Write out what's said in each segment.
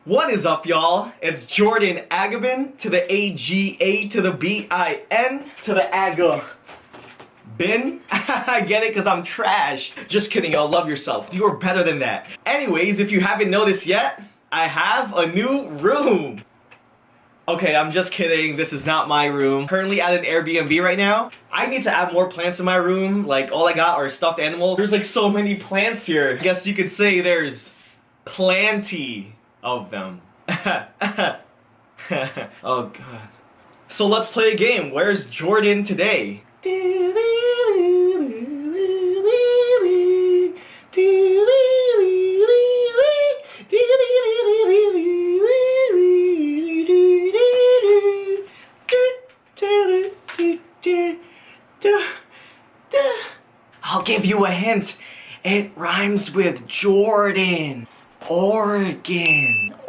What is up, y'all? It's Jordan Agabin to the A-G-A to the B-I-N to the Aga. Bin? I get it because I'm trash. Just kidding, y'all. Love yourself. You're better than that. Anyways, if you haven't noticed yet, I have a new room. Okay, I'm just kidding. This is not my room. Currently at an Airbnb right now. I need to add more plants in my room. Like, all I got are stuffed animals. There's like so many plants here. I guess you could say there's plenty of them. Oh god. So let's play a game. Where's Jordan today? I'll give you a hint. It rhymes with Jordan.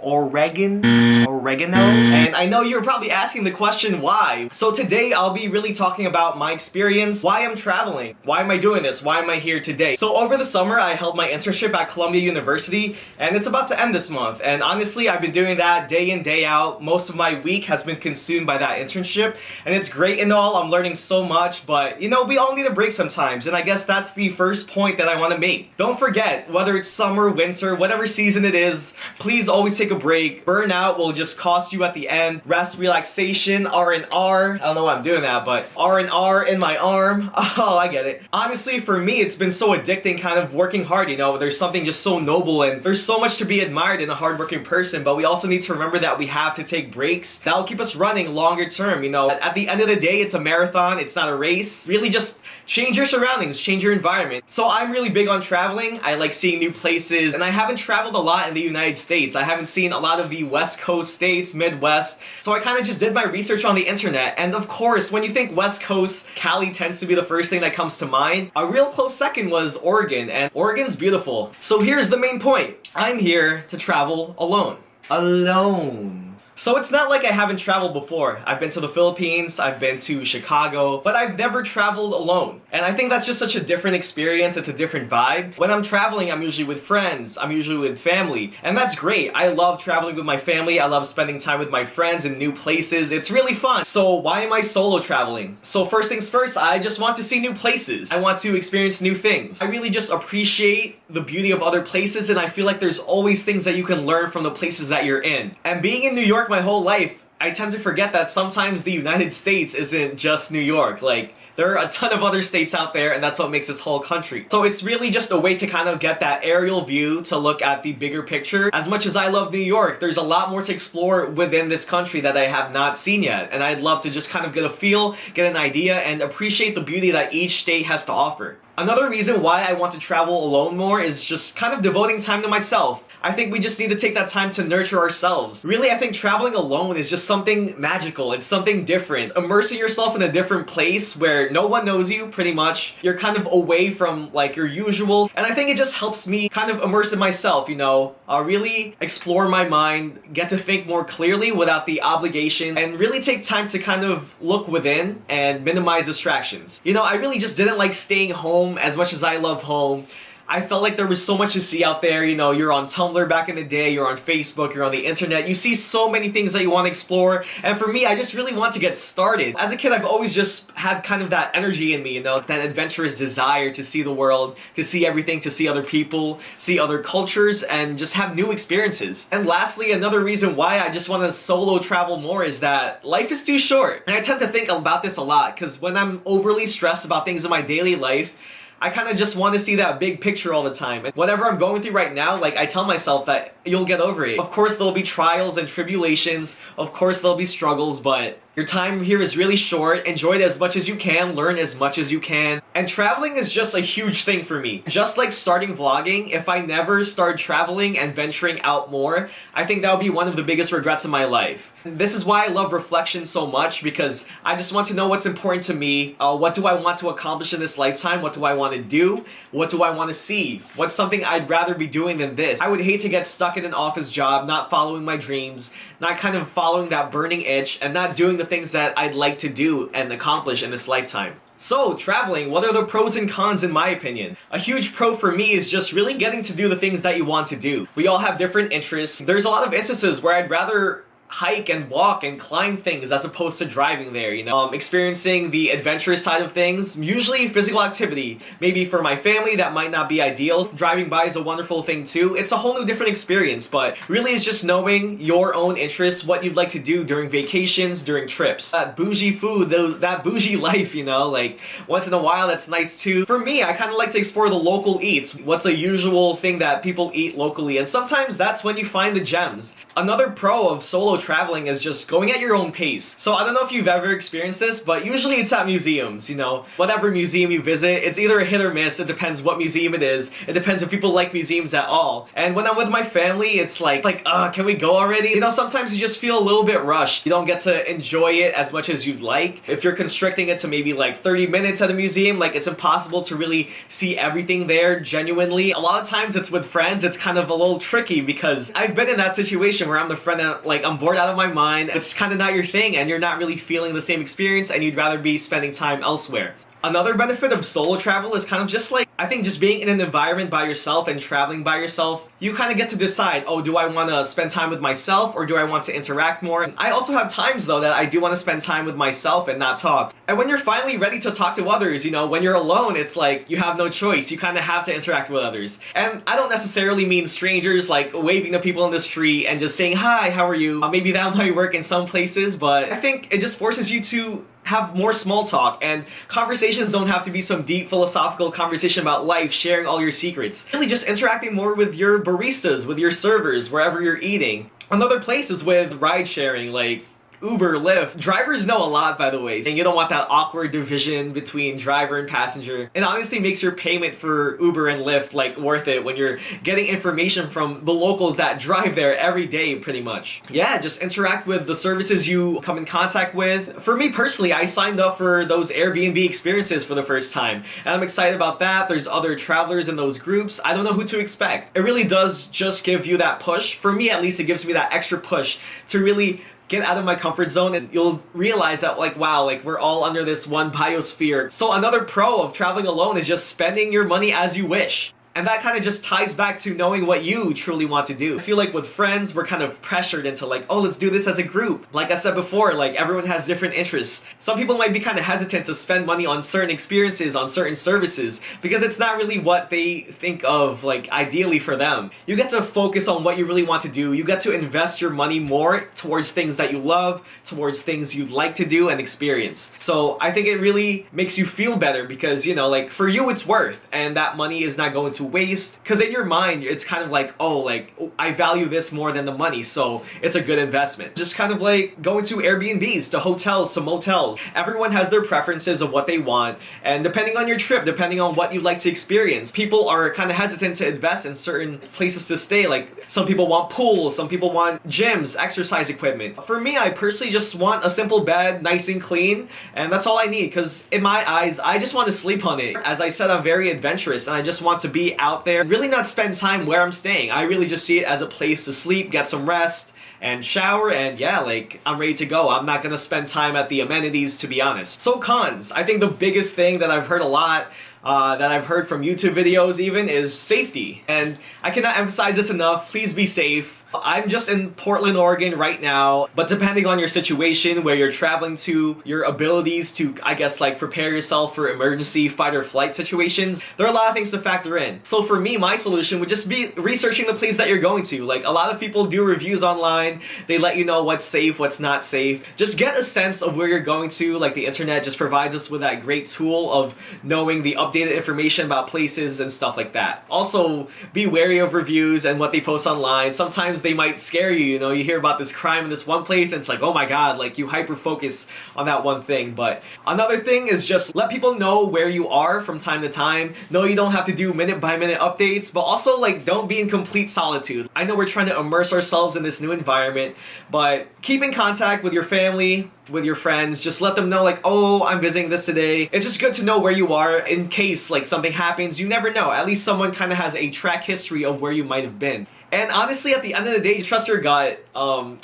Oregano? And I know you're probably asking the question why. So today I'll be really talking about my experience, why I'm traveling, why am I doing this, why am I here today. So over the summer I held my internship at Columbia University and it's about to end this month. And honestly I've been doing that day in, day out. Most of my week has been consumed by that internship and it's great and all, I'm learning so much, but you know, we all need a break sometimes and I guess that's the first point that I want to make. Don't forget, whether it's summer, winter, whatever season it is, please always take a break. Burnout will just cost you at the end. Rest, relaxation, R&R. I don't know why I'm doing that, but R&R in my arm. Oh, I get it. Honestly, for me, it's been so addicting kind of working hard, you know? There's something just so noble and there's so much to be admired in a hardworking person, but we also need to remember that we have to take breaks. That'll keep us running longer term, you know? At the end of the day, it's a marathon, it's not a race. Really just change your surroundings, change your environment. So I'm really big on traveling. I like seeing new places, and I haven't traveled a lot in the United States. I haven't seen a lot of the West Coast states, Midwest, so I kind of just did my research on the internet, and of course, when you think West Coast, Cali tends to be the first thing that comes to mind. A real close second was Oregon, and Oregon's beautiful. So here's the main point. I'm here to travel alone. Alone. So it's not like I haven't traveled before. I've been to the Philippines, I've been to Chicago, but I've never traveled alone. And I think that's just such a different experience, it's a different vibe. When I'm traveling, I'm usually with friends, I'm usually with family, and that's great. I love traveling with my family, I love spending time with my friends in new places, it's really fun. So why am I solo traveling? So first things first, I just want to see new places. I want to experience new things. I really just appreciate the beauty of other places, and I feel like there's always things that you can learn from the places that you're in. And being in New York my whole life, I tend to forget that sometimes the United States isn't just New York. Like, there are a ton of other states out there, and that's what makes this whole country. So it's really just a way to kind of get that aerial view to look at the bigger picture. As much as I love New York, there's a lot more to explore within this country that I have not seen yet. And I'd love to just kind of get a feel, get an idea, and appreciate the beauty that each state has to offer. Another reason why I want to travel alone more is just kind of devoting time to myself. I think we just need to take that time to nurture ourselves. Really, I think traveling alone is just something magical. It's something different. Immersing yourself in a different place where no one knows you, pretty much. You're kind of away from, like, your usual. And I think it just helps me kind of immerse in myself, you know? Really explore my mind, get to think more clearly without the obligation, and really take time to kind of look within and minimize distractions. You know, I really just didn't like staying home as much as I love home. I felt like there was so much to see out there. You know, you're on Tumblr back in the day, you're on Facebook, you're on the internet, you see so many things that you want to explore, and for me, I just really want to get started. As a kid, I've always just had kind of that energy in me, you know, that adventurous desire to see the world, to see everything, to see other people, see other cultures, and just have new experiences. And lastly, another reason why I just want to solo travel more is that life is too short. And I tend to think about this a lot, because when I'm overly stressed about things in my daily life, I kind of just want to see that big picture all the time. And whatever I'm going through right now, like, I tell myself that you'll get over it. Of course, there'll be trials and tribulations. Of course, there'll be struggles, but your time here is really short. Enjoy it as much as you can, learn as much as you can. And traveling is just a huge thing for me. Just like starting vlogging, if I never start traveling and venturing out more, I think that would be one of the biggest regrets in my life. This is why I love reflection so much, because I just want to know what's important to me. What do I want to accomplish in this lifetime? What do I want to do? What do I want to see? What's something I'd rather be doing than this? I would hate to get stuck in an office job, not following my dreams, not kind of following that burning itch, and not doing the things that I'd like to do and accomplish in this lifetime. So, traveling, what are the pros and cons in my opinion? A huge pro for me is just really getting to do the things that you want to do. We all have different interests. There's a lot of instances where I'd rather hike and walk and climb things as opposed to driving there, you know? Experiencing the adventurous side of things, usually physical activity. Maybe for my family that might not be ideal. Driving by is a wonderful thing too. It's a whole new different experience, but really it's just knowing your own interests, what you'd like to do during vacations, during trips. That bougie food, that bougie life, you know, like once in a while that's nice too. For me, I kind of like to explore the local eats. What's a usual thing that people eat locally, and sometimes that's when you find the gems. Another pro of solo traveling is just going at your own pace. So I don't know if you've ever experienced this, but usually it's at museums, you know. Whatever museum you visit, it's either a hit or miss. It depends what museum it is. It depends if people like museums at all. And when I'm with my family, it's like, can we go already? You know, sometimes you just feel a little bit rushed. You don't get to enjoy it as much as you'd like. If you're constricting it to maybe like 30 minutes at a museum, like it's impossible to really see everything there genuinely. A lot of times it's with friends, it's kind of a little tricky because I've been in that situation where I'm the friend that, like, I'm bored out of my mind, it's kind of not your thing and you're not really feeling the same experience and you'd rather be spending time elsewhere. Another benefit of solo travel is kind of just like, I think just being in an environment by yourself and traveling by yourself, you kind of get to decide, oh, do I want to spend time with myself or do I want to interact more? I also have times though that I do want to spend time with myself and not talk. And when you're finally ready to talk to others, you know, when you're alone, it's like you have no choice. You kind of have to interact with others. And I don't necessarily mean strangers, like waving to people in the street and just saying, hi, how are you? Maybe that might work in some places, but I think it just forces you to have more small talk, and conversations don't have to be some deep philosophical conversation about life, sharing all your secrets. Really just interacting more with your baristas, with your servers, wherever you're eating. Another place is with ride sharing, like Uber, Lyft. Drivers know a lot, by the way, and you don't want that awkward division between driver and passenger. It honestly makes your payment for Uber and Lyft like worth it when you're getting information from the locals that drive there every day, pretty much. Yeah, just interact with the services you come in contact with. For me personally, I signed up for those Airbnb experiences for the first time, and I'm excited about that. There's other travelers in those groups. I don't know who to expect. It really does just give you that push. For me, at least, it gives me that extra push to really get out of my comfort zone, and you'll realize that, like, wow, like we're all under this one biosphere. So another pro of traveling alone is just spending your money as you wish. And that kind of just ties back to knowing what you truly want to do. I feel like with friends, we're kind of pressured into like, oh, let's do this as a group. Like I said before, like everyone has different interests. Some people might be kind of hesitant to spend money on certain experiences, on certain services, because it's not really what they think of, like, ideally for them. You get to focus on what you really want to do. You get to invest your money more towards things that you love, towards things you'd like to do and experience. So I think it really makes you feel better because, you know, like for you it's worth, and that money is not going to waste, because in your mind it's kind of like, oh, like I value this more than the money, so it's a good investment. Just kind of like going to Airbnbs, to hotels, to motels. Everyone has their preferences of what they want, and depending on your trip, depending on what you'd like to experience, people are kind of hesitant to invest in certain places to stay. Like some people want pools, some people want gyms, exercise equipment. For me, I personally just want a simple bed, nice and clean, and that's all I need, because in my eyes, I just want to sleep on it. As I said, I'm very adventurous and I just want to be out there, really not spend time where I'm staying. I really just see it as a place to sleep, get some rest, and shower, and yeah, like, I'm ready to go. I'm not gonna spend time at the amenities, to be honest. So cons. I think the biggest thing that I've heard a lot, that I've heard from YouTube videos even, is safety. And I cannot emphasize this enough. Please be safe. I'm just in Portland, Oregon right now, but depending on your situation, where you're traveling to, your abilities to, I guess, like prepare yourself for emergency fight or flight situations, there are a lot of things to factor in. So for me, my solution would just be researching the place that you're going to. Like, a lot of people do reviews online, they let you know what's safe, what's not safe. Just get a sense of where you're going to. Like, the internet just provides us with that great tool of knowing the updated information about places and stuff like that. Also, be wary of reviews and what they post online. Sometimes they might scare you, you know, you hear about this crime in this one place and it's like, oh my god, like you hyper focus on that one thing. But another thing is just let people know where you are from time to time. No, you don't have to do minute by minute updates, but also, like, don't be in complete solitude. I know we're trying to immerse ourselves in this new environment, but keep in contact with your family, with your friends. Just let them know, like, oh, I'm visiting this today. It's just good to know where you are in case like something happens. You never know. At least someone kind of has a track history of where you might have been. And honestly, at the end of the day, trust your gut,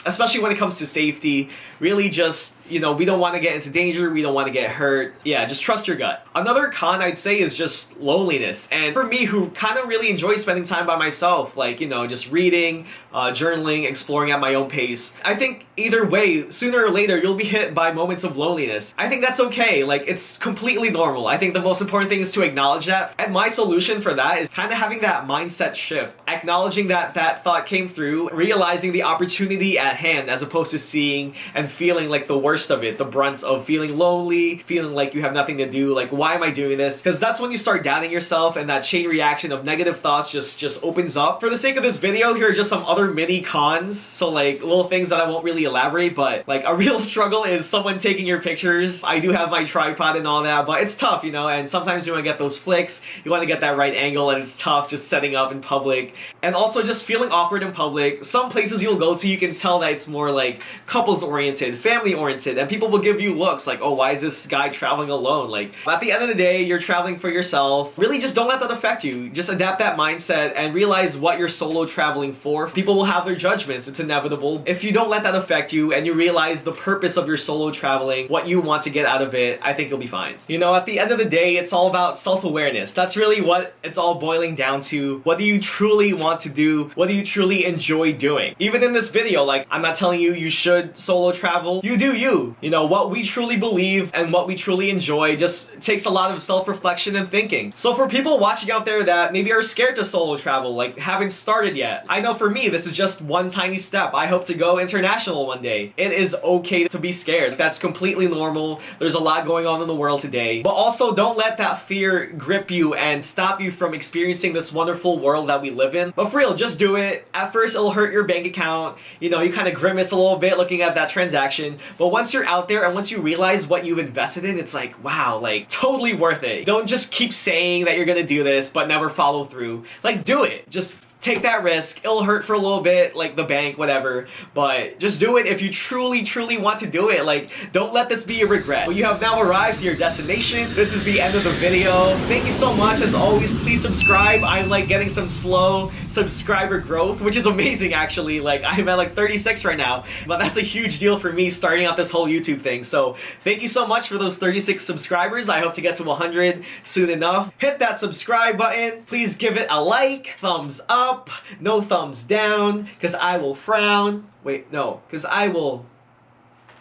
especially when it comes to safety. Really just, we don't want to get into danger, we don't want to get hurt. Yeah, just trust your gut. Another con I'd say is just loneliness. And for me, who kind of really enjoys spending time by myself, like, just reading, journaling, exploring at my own pace, I think either way, sooner or later, you'll be hit by moments of loneliness. I think that's okay. Like, it's completely normal. I think the most important thing is to acknowledge that. And my solution for that is kind of having that mindset shift, acknowledging that that thought came through, realizing the opportunity at hand as opposed to seeing and feeling like the worst of it, the brunt of feeling lonely, feeling like you have nothing to do, like, why am I doing this? Because that's when you start doubting yourself, and that chain reaction of negative thoughts just opens up. For the sake of this video, here are just some other mini cons, so like little things that I won't really elaborate, but like a real struggle is someone taking your pictures. I do have my tripod and all that, but it's tough, and sometimes you want to get those flicks, you want to get that right angle, and it's tough just setting up in public. And also just feeling awkward in public. Some places you'll go to, you can tell that it's more like couples oriented, family oriented, and people will give you looks like, oh, why is this guy traveling alone? Like, at the end of the day, you're traveling for yourself. Really just don't let that affect you. Just adapt that mindset and realize what you're solo traveling for. People will have their judgments, it's inevitable. If you don't let that affect you and you realize the purpose of your solo traveling, what you want to get out of it, I think you'll be fine. At the end of the day, it's all about self-awareness. That's really what it's all boiling down to. What do you truly want to do? What do you truly enjoy doing? Even in this video, like, I'm not telling you should solo travel. You do you. What we truly believe and what we truly enjoy just takes a lot of self-reflection and thinking. So for people watching out there that maybe are scared to solo travel, like haven't started yet, I know for me, this is just one tiny step. I hope to go international one day. It is okay to be scared. That's completely normal. There's a lot going on in the world today. But also don't let that fear grip you and stop you from experiencing this wonderful world that we live in. But for real, just do it. At first, it'll hurt your bank account. You kind of grimace a little bit looking at that transaction. But once you're out there and once you realize what you've invested in, it's like, wow, like totally worth it. Don't just keep saying that you're gonna do this but never follow through. Like, do it. Just take that risk. It'll hurt for a little bit, like the bank, whatever, but just do it if you truly, truly want to do it. Like, don't let this be a regret. Well, you have now arrived to your destination. This is the end of the video. Thank you so much. As always, please subscribe. I'm like getting some slow subscriber growth, which is amazing actually. Like, I'm at like 36 right now, but that's a huge deal for me starting out this whole YouTube thing. So thank you so much for those 36 subscribers. I hope to get to 100 soon enough. Hit that subscribe button. Please give it a like, thumbs up, no thumbs down, because I will frown. Wait, no, because I will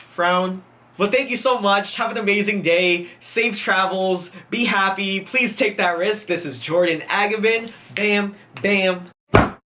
frown. Well, thank you so much. Have an amazing day. Safe travels. Be happy. Please take that risk. This is Jordan Agabin. Bam, bam.